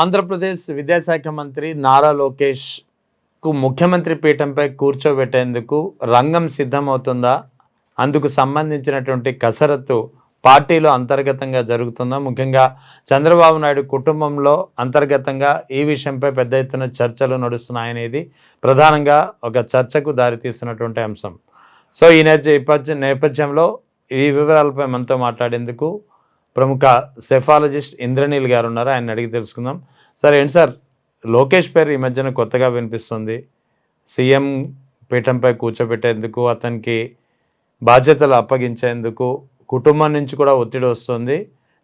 ఆంధ్రప్రదేశ్ విద్యాశాఖ మంత్రి నారా లోకేష్ కు ముఖ్యమంత్రి పీఠంపై కూర్చోబెట్టేందుకు రంగం సిద్ధమవుతుందా? అందుకు సంబంధించినటువంటి కసరత్తు పార్టీలో అంతర్గతంగా జరుగుతుందా? ముఖ్యంగా చంద్రబాబు నాయుడు కుటుంబంలో అంతర్గతంగా ఈ విషయంపై పెద్ద ఎత్తున చర్చలు నడుస్తున్నాయనేది ప్రధానంగా ఒక చర్చకు దారితీస్తున్నటువంటి అంశం. సో ఈ నేపథ్యంలో ఈ వివరాలపై మనతో మాట్లాడేందుకు ప్రముఖ సెఫాలజిస్ట్ ఇంద్రనీల్ గారు ఉన్నారు. ఆయన అడిగి తెలుసుకుందాం. సార్, ఏంటి సార్, లోకేష్ పేరు ఈ మధ్యన కొత్తగా వినిపిస్తుంది. సీఎం పీఠంపై కూర్చోబెట్టేందుకు, అతనికి బాధ్యతలు అప్పగించేందుకు కుటుంబం నుంచి కూడా ఒత్తిడి వస్తుంది.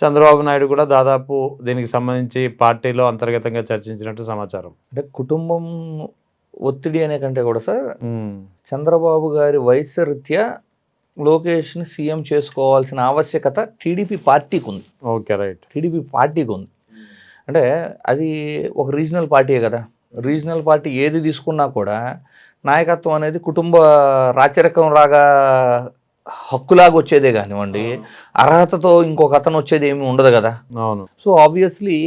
చంద్రబాబు నాయుడు కూడా దాదాపు దీనికి సంబంధించి పార్టీలో అంతర్గతంగా చర్చించినట్టు సమాచారం. అంటే కుటుంబం ఒత్తిడి అనే కంటే కూడా సార్, చంద్రబాబు గారి వయసు రీత్యా లోకేష్ని సీఎం చేసుకోవాల్సిన ఆవశ్యకత టీడీపీ పార్టీకి ఉంది. Okay, right. టీడీపీ పార్టీకి ఉంది. అంటే అది ఒక రీజనల్ పార్టీయే కదా. రీజనల్ పార్టీ ఏది తీసుకున్నా కూడా నాయకత్వం అనేది కుటుంబ రాచరికం రాగా హక్కులాగా వచ్చేదే కానివ్వండి, అర్హతతో ఇంకొక అతను వచ్చేది ఏమి ఉండదు కదా. అవును. సో ఆబ్వియస్లీ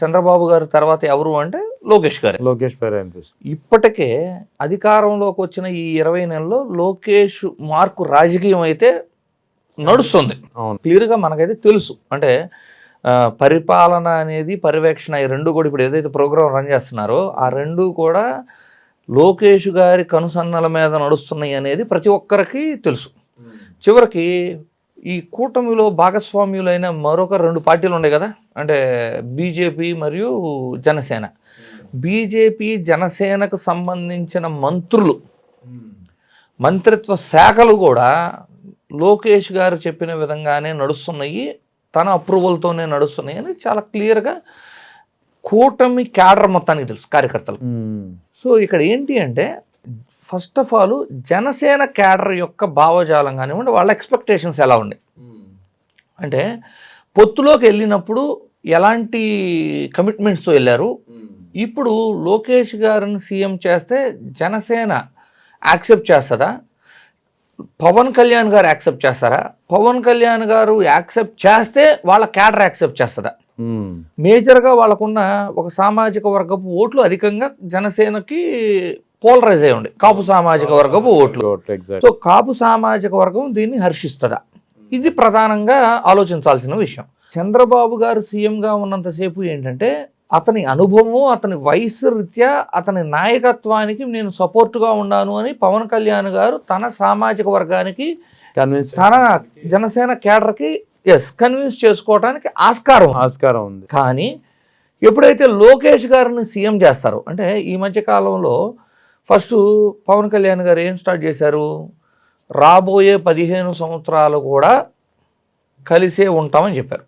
చంద్రబాబు గారు తర్వాత ఎవరు అంటే లోకేష్ పేరు అనిపిస్తుంది. ఇప్పటికే అధికారంలోకి వచ్చిన ఈ 20 నెలల్లో లోకేష్ మార్కు రాజకీయం అయితే నడుస్తుంది. క్లియర్గా మనకైతే తెలుసు. అంటే పరిపాలన అనేది పర్యవేక్షణ, ఈ రెండు కూడా ఇప్పుడు ఏదైతే ప్రోగ్రాం రన్ చేస్తున్నారో ఆ రెండు కూడా లోకేష్ గారి కనుసన్నల మీద నడుస్తున్నాయి అనేది ప్రతి ఒక్కరికి తెలుసు. చివరికి ఈ కూటమిలో భాగస్వామ్యులైన మరొక 2 పార్టీలు ఉన్నాయి కదా, అంటే బీజేపీ మరియు జనసేన. బీజేపీ జనసేనకు సంబంధించిన మంత్రులు, మంత్రిత్వ శాఖలు కూడా లోకేష్ గారు చెప్పిన విధంగానే నడుస్తున్నాయి, తన అప్రూవల్తోనే నడుస్తున్నాయి అని చాలా క్లియర్గా కూటమి క్యాడర్ మొత్తానికి తెలుసు, కార్యకర్తలు. సో ఇక్కడ ఏంటి అంటే, first of all Janasena cadre యొక్క భావజాలం కానివ్వండి, వాళ్ళ ఎక్స్పెక్టేషన్స్ ఎలా ఉన్నాయి అంటే, పొత్తులోకి వెళ్ళినప్పుడు ఎలాంటి కమిట్మెంట్స్తో వెళ్ళారు, ఇప్పుడు లోకేష్ గారిని సీఎం చేస్తే జనసేన యాక్సెప్ట్ చేస్తుందా, పవన్ కళ్యాణ్ గారు యాక్సెప్ట్ చేస్తారా, పవన్ కళ్యాణ్ గారు యాక్సెప్ట్ చేస్తే వాళ్ళ క్యాడర్ యాక్సెప్ట్ చేస్తుందా. మేజర్గా వాళ్ళకున్న ఒక సామాజిక వర్గపు ఓట్లు అధికంగా జనసేనకి పోలరైజ్ అయ్యి ఉండే కాపు సామాజిక వర్గపు ఓట్లు. సో కాపు సామాజిక వర్గం దీన్ని హర్షిస్తుందా, ఇది ప్రధానంగా ఆలోచించాల్సిన విషయం. చంద్రబాబు గారు సీఎంగా ఉన్నంతసేపు ఏంటంటే, అతని అనుభవము, అతని వయసు రీత్యా, అతని నాయకత్వానికి నేను సపోర్టుగా ఉన్నాను అని పవన్ కళ్యాణ్ గారు తన సామాజిక వర్గానికి, తన జనసేన కేడర్కి కన్విన్స్ చేసుకోవడానికి ఆస్కారం ఉంది. కానీ ఎప్పుడైతే లోకేష్ గారిని సీఎం చేస్తారో, అంటే ఈ మధ్య కాలంలో ఫస్ట్ పవన్ కళ్యాణ్ గారు ఏం స్టార్ట్ చేశారు, రాబోయే 15 సంవత్సరాలు కూడా కలిసే ఉంటామని చెప్పారు.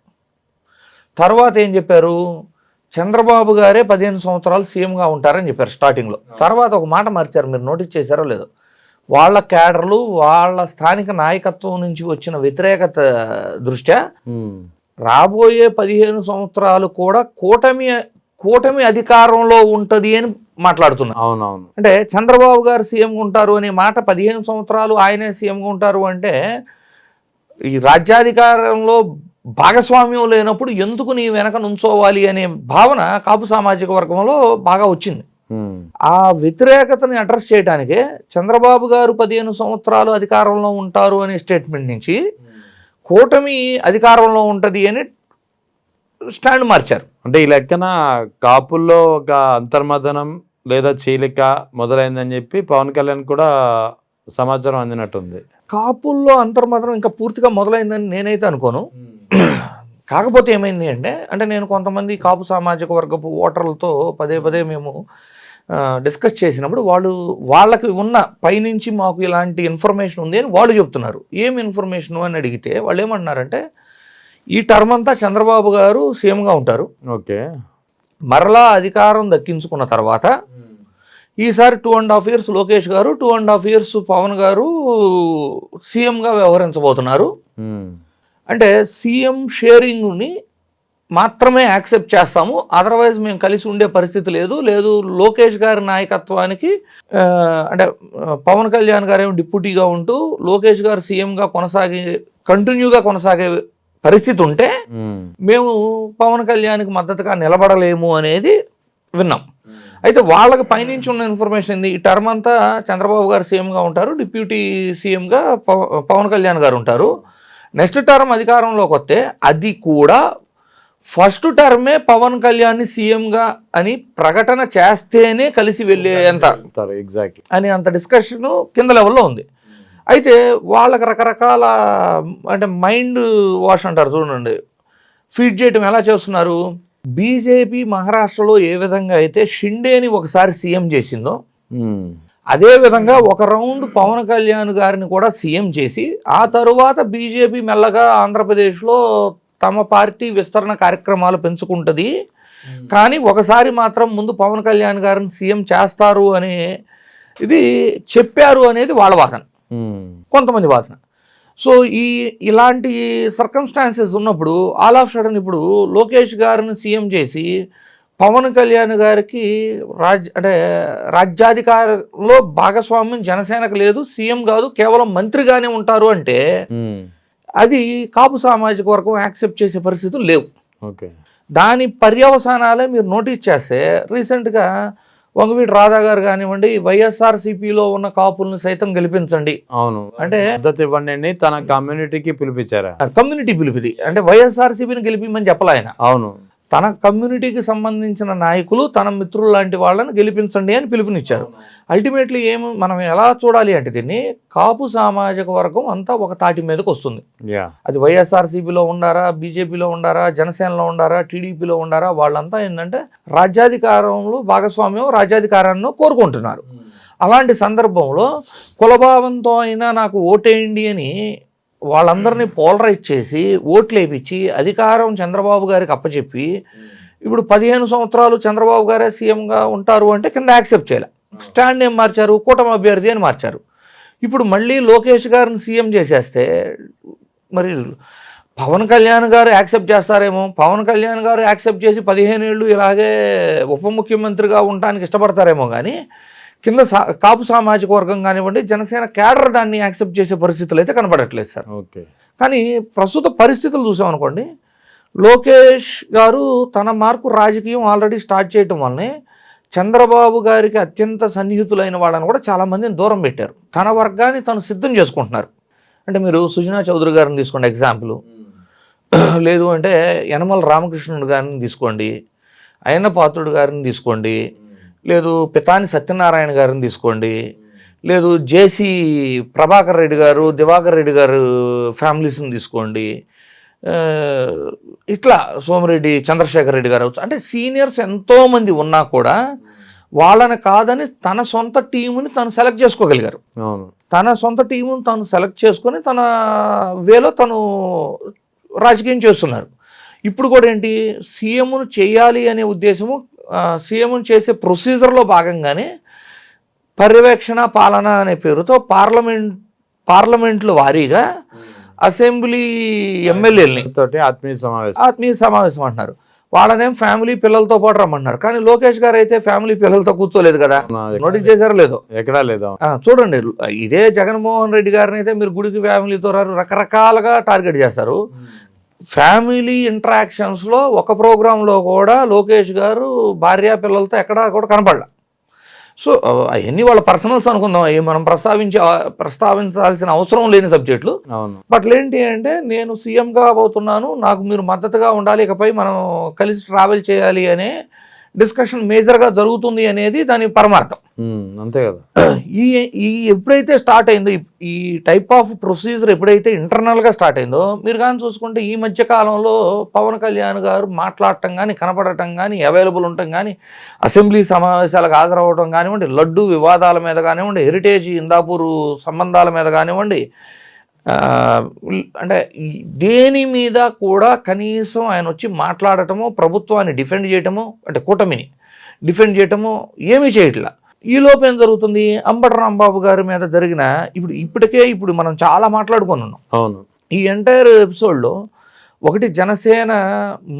తర్వాత ఏం చెప్పారు, చంద్రబాబు గారే 15 సంవత్సరాలు సీఎంగా ఉంటారని చెప్పారు స్టార్టింగ్లో. తర్వాత ఒక మాట మార్చారు, మీరు నోటీస్ చేశారో లేదో, వాళ్ళ క్యాడర్లు, వాళ్ళ స్థానిక నాయకత్వం నుంచి వచ్చిన వ్యతిరేకత దృష్ట్యా రాబోయే 15 సంవత్సరాలు కూడా కూటమి అధికారంలో ఉంటుంది అని మాట్లాడుతున్నారు. అవునవును. అంటే చంద్రబాబు గారు సీఎంగా ఉంటారు అనే మాట, 15 సంవత్సరాలు ఆయనే సీఎంగా ఉంటారు అంటే, ఈ రాజ్యాధికారంలో భాగస్వామ్యం లేనప్పుడు ఎందుకు నీ వెనక నుంచోవాలి అనే భావన కాపు సామాజిక వర్గంలో బాగా వచ్చింది. ఆ వ్యతిరేకతని అడ్రస్ చేయడానికే చంద్రబాబు గారు 15 సంవత్సరాలు అధికారంలో ఉంటారు అనే స్టేట్మెంట్ నుంచి కూటమి అధికారంలో ఉంటుంది అని స్టాండ్ మార్చారు. అంటే ఈ లెక్కన కాపుల్లో ఒక అంతర్మథనం లేదా చీలిక మొదలైందని చెప్పి పవన్ కళ్యాణ్ కూడా సమాచారం అందినట్టుంది. కాపుల్లో అంతర్మథనం ఇంకా పూర్తిగా మొదలైందని నేనైతే అనుకోను. కాకపోతే ఏమైంది అంటే నేను కొంతమంది కాపు సామాజిక వర్గపు ఓటర్లతో పదే మేము డిస్కస్ చేసినప్పుడు వాళ్ళకి ఉన్న పైనుంచి మాకు ఇలాంటి ఇన్ఫర్మేషన్ ఉంది అని వాళ్ళు చెప్తున్నారు. ఏం ఇన్ఫర్మేషన్ అని అడిగితే వాళ్ళు ఏమంటున్నారంటే, ఈ టర్మ్ అంతా చంద్రబాబు గారు సీఎంగా ఉంటారు, ఓకే, మరలా అధికారం దక్కించుకున్న తర్వాత ఈసారి 2.5 years లోకేష్ గారు, 2.5 years పవన్ గారు సీఎంగా వ్యవహరించబోతున్నారు. అంటే సీఎం షేరింగ్ని మాత్రమే యాక్సెప్ట్ చేస్తాము, అదర్వైజ్ మేము కలిసి ఉండే పరిస్థితి లేదు. లోకేష్ గారి నాయకత్వానికి, అంటే పవన్ కళ్యాణ్ గారు ఏమో డిప్యూటీగా ఉంటూ లోకేష్ గారు సీఎంగా కంటిన్యూగా కొనసాగే పరిస్థితి ఉంటే మేము పవన్ కళ్యాణ్కి మద్దతుగా నిలబడలేము అనేది విన్నాం. అయితే వాళ్ళకి పైనుంచి ఉన్న ఇన్ఫర్మేషన్ ఏంది, ఈ టర్మ్ అంతా చంద్రబాబు గారు సీఎంగా ఉంటారు, డిప్యూటీ సీఎంగా పవన్ కళ్యాణ్ గారు ఉంటారు. నెక్స్ట్ టర్మ్ అధికారంలోకి వస్తే అది కూడా ఫస్ట్ టర్మే పవన్ కళ్యాణ్ని సీఎంగా అని ప్రకటన చేస్తేనే కలిసి వెళ్ళేంత ఎగ్జాక్ట్లీ అని అంత డిస్కషన్ కింద లెవెల్లో ఉంది. అయితే వాళ్ళకి రకరకాల అంటే మైండ్ వాష్ అంటారు చూడండి, ఫీడ్ చేయటం ఎలా చేస్తున్నారు. బీజేపీ మహారాష్ట్రలో ఏ విధంగా అయితే షిండేని ఒకసారి సీఎం చేసిందో అదే విధంగా ఒక రౌండ్ పవన్ కళ్యాణ్ గారిని కూడా సీఎం చేసి ఆ తరువాత బీజేపీ మెల్లగా ఆంధ్రప్రదేశ్లో తమ పార్టీ విస్తరణ కార్యక్రమాలు పెంచుకుంటుంది, కానీ ఒకసారి మాత్రం ముందు పవన్ కళ్యాణ్ గారిని సీఎం చేస్తారు అనే ఇది చెప్పారు అనేది వాళ్ళ వాదన, కొంతమంది వాదన. సో ఇలాంటి సర్కమ్స్టాన్సెస్ ఉన్నప్పుడు ఆల్ ఆఫ్ సడన్ ఇప్పుడు లోకేష్ గారిని సీఎం చేసి పవన్ కళ్యాణ్ గారికి రాజ్యాధికారంలో భాగస్వామ్యం జనసేనకు లేదు, సీఎం కాదు కేవలం మంత్రిగానే ఉంటారు అంటే అది కాపు సామాజిక వర్గం యాక్సెప్ట్ చేసే పరిస్థితులు లేవు. దాని పర్యవసానాలే మీరు నోటీస్ చేస్తే రీసెంట్గా వంగవీటి రాధా గారు కానివ్వండి, వైఎస్ఆర్సీపీలో ఉన్న కాపుల్ని సైతం గెలిపించండి, అవును అంటే మద్దతు ఇవ్వండి తన కమ్యూనిటీకి పిలిపించారా, కమ్యూనిటీ పిలిపిది అంటే వైఎస్ఆర్సీపీని గెలిపిమని చెప్పాలి ఆయన. అవును, తన కమ్యూనిటీకి సంబంధించిన నాయకులు తన మిత్రులు లాంటి వాళ్ళని గెలిపించండి అని పిలుపునిచ్చారు. అల్టిమేట్లీ మనం ఎలా చూడాలి అంటే దీన్ని కాపు సామాజిక వర్గం అంతా ఒక తాటి మీదకి వస్తుంది. అది వైఎస్ఆర్సీపీలో ఉండారా, బీజేపీలో ఉండారా, జనసేనలో ఉండారా, టీడీపీలో ఉండారా, వాళ్ళంతా ఏంటంటే రాజ్యాధికారంలో భాగస్వామ్యం రాజ్యాధికారాన్ని కోరుకుంటున్నారు. అలాంటి సందర్భంలో కులభావంతో అయినా నాకు ఓటేయండి అని వాళ్ళందరినీ పోలరైజ్ చేసి ఓట్లు వేయించి అధికారం చంద్రబాబు గారికి అప్పచెప్పి ఇప్పుడు 15 సంవత్సరాలు చంద్రబాబు గారే సీఎంగా ఉంటారు అంటే కింద యాక్సెప్ట్ చేయాలి. స్టాండ్ ఏం మార్చారు, కూటమి అభ్యర్థి అని మార్చారు. ఇప్పుడు మళ్ళీ లోకేష్ గారిని సీఎం చేసేస్తే మరి పవన్ కళ్యాణ్ గారు యాక్సెప్ట్ చేస్తారేమో. పవన్ కళ్యాణ్ గారు యాక్సెప్ట్ చేసి 15 ఏళ్ళు ఇలాగే ఉప ముఖ్యమంత్రిగా ఉండడానికి ఇష్టపడతారేమో, కానీ కింద కాపు సామాజిక వర్గం కానివ్వండి, జనసేన క్యాడర్ దాన్ని యాక్సెప్ట్ చేసే పరిస్థితులు అయితే కనబడట్లేదు సార్. కానీ ప్రస్తుత పరిస్థితులు చూసామనుకోండి, లోకేష్ గారు తన మార్కు రాజకీయం ఆల్రెడీ స్టార్ట్ చేయటం వల్లనే చంద్రబాబు గారికి అత్యంత సన్నిహితులైన వాళ్ళని కూడా చాలామందిని దూరం పెట్టారు. తన వర్గాన్ని తను సిద్ధం చేసుకుంటున్నారు. అంటే మీరు సుజనా చౌదరి గారిని తీసుకోండి ఎగ్జాంపుల్, లేదు అంటే యనమల రామకృష్ణుడు గారిని తీసుకోండి, అయ్యన్న పాత్రుడు గారిని తీసుకోండి, లేదు పితాని సత్యనారాయణ గారిని తీసుకోండి, లేదు జేసీ ప్రభాకర్ రెడ్డి గారు, దివాకర్ రెడ్డి గారు ఫ్యామిలీస్ని తీసుకోండి, ఇట్లా సోమిరెడ్డి చంద్రశేఖర్ రెడ్డి గారు, అంటే సీనియర్స్ ఎంతోమంది ఉన్నా కూడా వాళ్ళని కాదని తన సొంత టీముని తను సెలెక్ట్ చేసుకోగలిగారు. తన సొంత టీముని తను సెలెక్ట్ చేసుకొని తన వేలో తను రాజకీయం చేస్తున్నారు. ఇప్పుడు కూడా ఏంటి, సీఎంను చేయాలి అనే ఉద్దేశము, సీఎంను చేసే ప్రొసీజర్లో భాగంగానే పర్యవేక్షణ పాలన అనే పేరుతో పార్లమెంట్లు వారీగా అసెంబ్లీ ఎమ్మెల్యేలని ఆత్మీయ సమావేశం అంటున్నారు. వాళ్ళనేం ఫ్యామిలీ పిల్లలతో పాటు రమ్మంటున్నారు. కానీ లోకేష్ గారు అయితే ఫ్యామిలీ పిల్లలతో కూర్చోలేదు కదా, నోటీస్ చేశారో లేదో, ఎక్కడా లేదు. చూడండి, ఇదే జగన్మోహన్ రెడ్డి గారిని అయితే మీరు గుడికి ఫ్యామిలీతో రకరకాలుగా టార్గెట్ చేస్తారు. ఫ్యామిలీ ఇంటరాక్షన్స్లో ఒక ప్రోగ్రాంలో కూడా లోకేష్ గారు భార్య పిల్లలతో ఎక్కడా కూడా కనపడలే. సో అవన్నీ వాళ్ళ పర్సనల్స్ అనుకుందాం, అవి మనం ప్రస్తావించాల్సిన అవసరం లేని సబ్జెక్టులు. బట్ ఏంటి అంటే నేను సీఎంగా పోతున్నాను, నాకు మీరు మద్దతుగా ఉండాలి, ఇకపై మనం కలిసి ట్రావెల్ చేయాలి అనే డిస్కషన్ మేజర్గా జరుగుతుంది అనేది దాని పరమార్థం. అంతే కదా. ఈ ఎప్పుడైతే స్టార్ట్ అయిందో, ఈ టైప్ ఆఫ్ ప్రొసీజర్ ఎప్పుడైతే ఇంటర్నల్గా స్టార్ట్ అయిందో, మీరు కానీ చూసుకుంటే ఈ మధ్య కాలంలో పవన్ కళ్యాణ్ గారు మాట్లాడటం కానీ, కనపడటం కానీ, అవైలబుల్ ఉండటం కానీ, అసెంబ్లీ సమావేశాలకు హాజరవ్వడం కానివ్వండి, లడ్డు వివాదాల మీద కానివ్వండి, హెరిటేజ్ ఇందాపూర్ సంబంధాల మీద కానివ్వండి, అంటే దేని మీద కూడా కనీసం ఆయన వచ్చి మాట్లాడటము, ప్రభుత్వాన్ని డిఫెండ్ చేయటము, అంటే కూటమిని డిఫెండ్ చేయటము ఏమీ చేయట్లా. ఈలోపు ఏం జరుగుతుంది, అంబటి రాంబాబు గారి మీద జరిగిన ఇప్పుడు మనం చాలా మాట్లాడుకొని ఉన్నాం. అవును, ఈ ఎంటైర్ ఎపిసోడ్లో ఒకటి జనసేన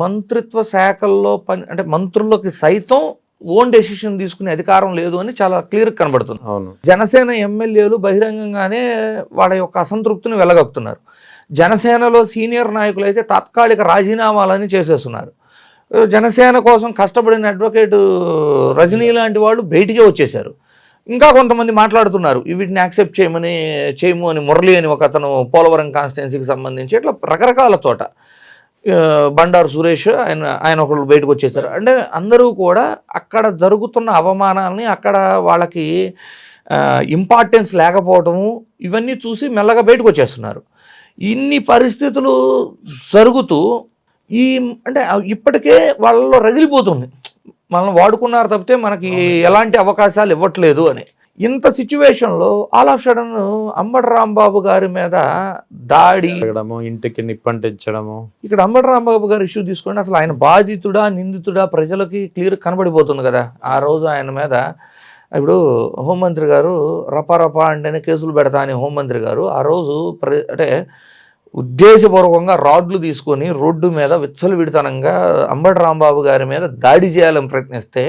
మంత్రిత్వ శాఖల్లో అంటే మంత్రులకి సైతం ఓన్ డెసిషన్ తీసుకునే అధికారం లేదు అని చాలా క్లియర్ కనబడుతుంది. అవును, జనసేన ఎమ్మెల్యేలు బహిరంగంగానే వాళ్ళ యొక్క అసంతృప్తిని వెళ్ళగక్కుతున్నారు. జనసేనలో సీనియర్ నాయకులు అయితే తాత్కాలిక రాజీనామాలని చేసేస్తున్నారు. జనసేన కోసం కష్టపడిన అడ్వకేట్ రజనీ లాంటి వాళ్ళు బయటికే వచ్చేశారు. ఇంకా కొంతమంది మాట్లాడుతున్నారు వీటిని యాక్సెప్ట్ చేయము అని మురళి అని ఒక అతను పోలవరం కాన్స్టిట్యున్సీకి సంబంధించి ఇట్లా రకరకాల చోట బండారు సురేష్ ఆయన ఒకళ్ళు బయటకు వచ్చేసారు. అంటే అందరూ కూడా అక్కడ జరుగుతున్న అవమానాలని, అక్కడ వాళ్ళకి ఇంపార్టెన్స్ లేకపోవటము ఇవన్నీ చూసి మెల్లగా బయటకు వచ్చేస్తున్నారు. ఇన్ని పరిస్థితులు జరుగుతూ అంటే ఇప్పటికే వాళ్ళలో రగిలిపోతుంది, మనం వాడుకున్నారు తప్పితే మనకి ఎలాంటి అవకాశాలు ఇవ్వట్లేదు అని. ఇంత సిచ్యువేషన్లో all of sudden Ambati Rambabu గారి మీద దాడి, ఇంటికి నిప్పంటించడము. ఇక్కడ అంబటి రాంబాబు గారు ఇష్యూ తీసుకోండి, అసలు ఆయన బాధితుడా నిందితుడా ప్రజలకి క్లియర్ కనబడిపోతుంది కదా. ఆ రోజు ఆయన మీద ఇప్పుడు హోంమంత్రి గారు రపా అంటేనే కేసులు పెడతా అని హోంమంత్రి గారు ఆ రోజు అంటే ఉద్దేశపూర్వకంగా రాడ్లు తీసుకొని రోడ్డు మీద విచ్చలవిడితనంగా అంబటి రాంబాబు గారి మీద దాడి చేయాలని ప్రయత్నిస్తే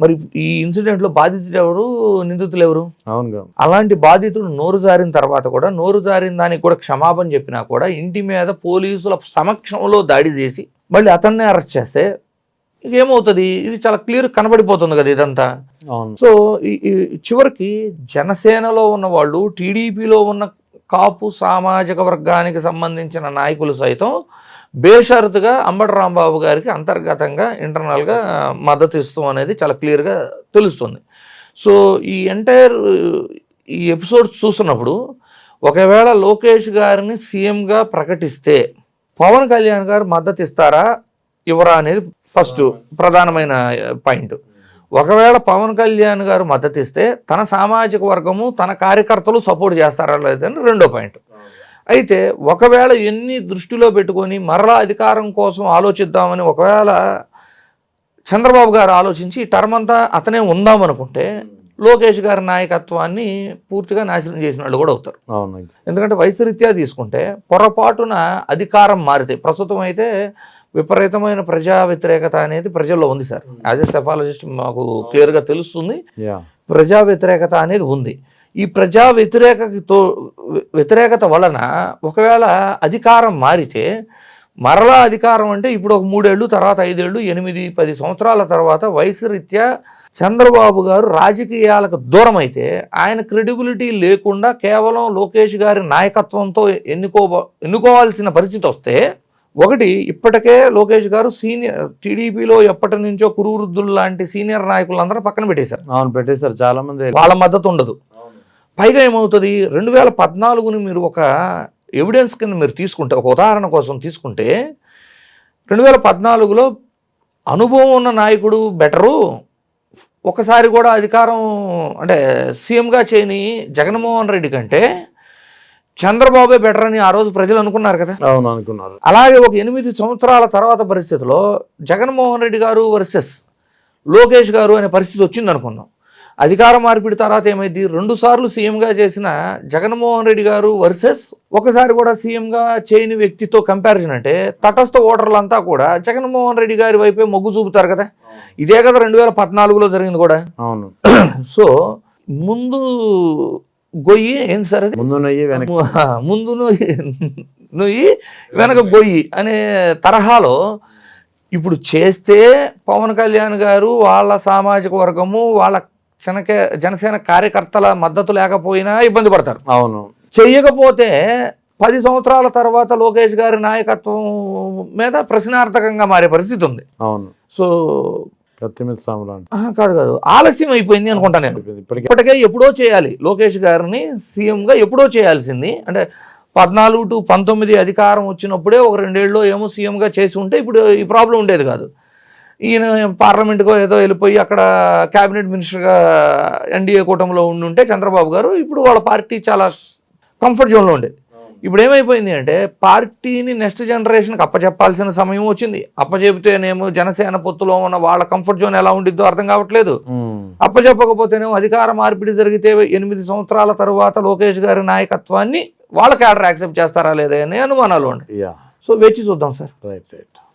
మరి ఈ ఇన్సిడెంట్ లో బాధితుడు ఎవరు, నిందితులు ఎవరు? అవును. అలాంటి బాధితుడు నోరు జారిన తర్వాత కూడా, నోరు జారిన దానికి కూడా క్షమాపణ చెప్పినా కూడా ఇంటి మీద పోలీసుల సమక్షంలో దాడి చేసి మళ్ళీ అతన్ని అరెస్ట్ చేస్తే ఏమవుతుంది? ఇది చాలా క్లియర్ కనబడిపోతుంది కదా ఇదంతా. సో చివరికి జనసేనలో ఉన్న వాళ్ళు, టీడీపీలో ఉన్న కాపు సామాజిక వర్గానికి సంబంధించిన నాయకులు సైతం బేషరతుగా అంబటి రాంబాబు గారికి అంతర్గతంగా ఇంటర్నల్గా మద్దతు ఇస్తాం అనేది చాలా క్లియర్గా తెలుస్తుంది. సో ఈ ఎంటైర్ ఈ ఎపిసోడ్స్ చూస్తున్నప్పుడు ఒకవేళ లోకేష్ గారిని సీఎంగా ప్రకటిస్తే పవన్ కళ్యాణ్ గారు మద్దతు ఇస్తారా ఇవ్వరా అనేది ఫస్ట్ ప్రధానమైన పాయింట్. ఒకవేళ పవన్ కళ్యాణ్ గారు మద్దతు ఇస్తే తన సామాజిక వర్గము, తన కార్యకర్తలు సపోర్ట్ చేస్తారా లేదని రెండో పాయింట్. అయితే ఒకవేళ ఎన్ని దృష్టిలో పెట్టుకొని మరలా అధికారం కోసం ఆలోచిద్దామని ఒకవేళ చంద్రబాబు గారు ఆలోచించి ఈ టర్మ్ అంతా అతనే ఉందామనుకుంటే లోకేష్ గారి నాయకత్వాన్ని పూర్తిగా నాశనం చేసిన వాళ్ళు కూడా అవుతారు. ఎందుకంటే వయసు రీత్యా తీసుకుంటే పొరపాటున అధికారం మారితే, ప్రస్తుతం అయితే విపరీతమైన ప్రజా వ్యతిరేకత అనేది ప్రజల్లో ఉంది సార్. యాజ్ ఎ సెఫాలజిస్ట్ మాకు క్లియర్గా తెలుస్తుంది, ప్రజా వ్యతిరేకత అనేది ఉంది. ఈ ప్రజా వ్యతిరేకత వలన ఒకవేళ అధికారం మారితే మరలా అధికారం అంటే ఇప్పుడు ఒక 3 ఏళ్ళు, తర్వాత 5 ఏళ్ళు, 8-10 సంవత్సరాల తర్వాత వయసు రీత్యా చంద్రబాబు గారు రాజకీయాలకు దూరం అయితే ఆయన క్రెడిబిలిటీ లేకుండా కేవలం లోకేష్ గారి నాయకత్వంతో ఎన్నుకోవాల్సిన పరిస్థితి వస్తే, ఒకటి ఇప్పటికే లోకేష్ గారు సీనియర్ టీడీపీలో ఎప్పటి నుంచో కురువృద్ధులు లాంటి సీనియర్ నాయకులందరూ పక్కన పెట్టేశారు. పెట్టేశారు, చాలా మంది వాళ్ళ మద్దతు ఉండదు. పైగా ఏమవుతుంది, 2014ని మీరు ఒక ఎవిడెన్స్ కింద మీరు తీసుకుంటే, ఒక ఉదాహరణ కోసం తీసుకుంటే 2014లో అనుభవం ఉన్న నాయకుడు బెటరు, ఒకసారి కూడా అధికారం అంటే సీఎంగా చేయని జగన్మోహన్ రెడ్డి కంటే చంద్రబాబే బెటర్ అని ఆ రోజు ప్రజలు అనుకున్నారు కదా. అవును, అనుకున్నారు. అలాగే ఒక 8 సంవత్సరాల తర్వాత పరిస్థితిలో జగన్మోహన్ రెడ్డి గారు వర్సెస్ లోకేష్ గారు అనే పరిస్థితి వచ్చింది అనుకున్నాం. అధికార మార్పిడి తర్వాత ఏమైంది, 2 సార్లు సీఎంగా చేసిన జగన్మోహన్ రెడ్డి గారు వర్సెస్ ఒకసారి కూడా సీఎంగా చేయని వ్యక్తితో కంపారిజన్ అంటే తటస్థ ఓటర్లంతా కూడా జగన్మోహన్ రెడ్డి గారి వైపే మొగ్గు చూపుతారు కదా. ఇదే కదా 2014లో జరిగింది కూడా. అవును. సో ముందు గొయ్యి ఏంటి సార్, అది ముందు నొయ్యి వెనక గొయ్యి అనే తరహాలో ఇప్పుడు చేస్తే పవన్ కళ్యాణ్ గారు వాళ్ళ సామాజిక వర్గము, వాళ్ళ జనసేన కార్యకర్తల మద్దతు లేకపోయినా ఇబ్బంది పడతారు. అవును. చెయ్యకపోతే 10 సంవత్సరాల తర్వాత లోకేష్ గారి నాయకత్వం మీద ప్రశ్నార్థకంగా మారే పరిస్థితి ఉంది. అవును. సో కాదు ఆలస్యం అయిపోయింది అనుకుంటా నేను. ఇప్పటికే ఎప్పుడో చేయాలి లోకేష్ గారిని సీఎంగా, ఎప్పుడో చేయాల్సింది. అంటే 14 to 19 అధికారం వచ్చినప్పుడే ఒక 2 ఏళ్ళు ఏమో సీఎంగా చేసి ఉంటే ఇప్పుడు ఈ ప్రాబ్లం ఉండేది కాదు. ఈయన పార్లమెంట్కో ఏదో వెళ్ళిపోయి అక్కడ క్యాబినెట్ మినిస్టర్గా ఎన్డీఏ కూటమిలో ఉండుంటే చంద్రబాబు గారు ఇప్పుడు వాళ్ళ పార్టీ చాలా కంఫర్ట్ జోన్లో ఉండేది. ఇప్పుడు ఏమైపోయింది అంటే పార్టీని నెక్స్ట్ జనరేషన్కి అప్పచెప్పాల్సిన సమయం వచ్చింది. అప్పచెప్తేనేమో జనసేన పొత్తులో ఉన్న వాళ్ళ కంఫర్ట్ జోన్ ఎలా ఉండిద్దో అర్థం కావట్లేదు. అప్పచెప్పకపోతేనేమో అధికార మార్పిడి జరిగితే 8 సంవత్సరాల తరువాత లోకేష్ గారి నాయకత్వాన్ని వాళ్ళ క్యాడర్ యాక్సెప్ట్ చేస్తారా లేదా అనే అనుమానాలు ఉంటాయి. సో వేచి చూద్దాం సార్. రైట్.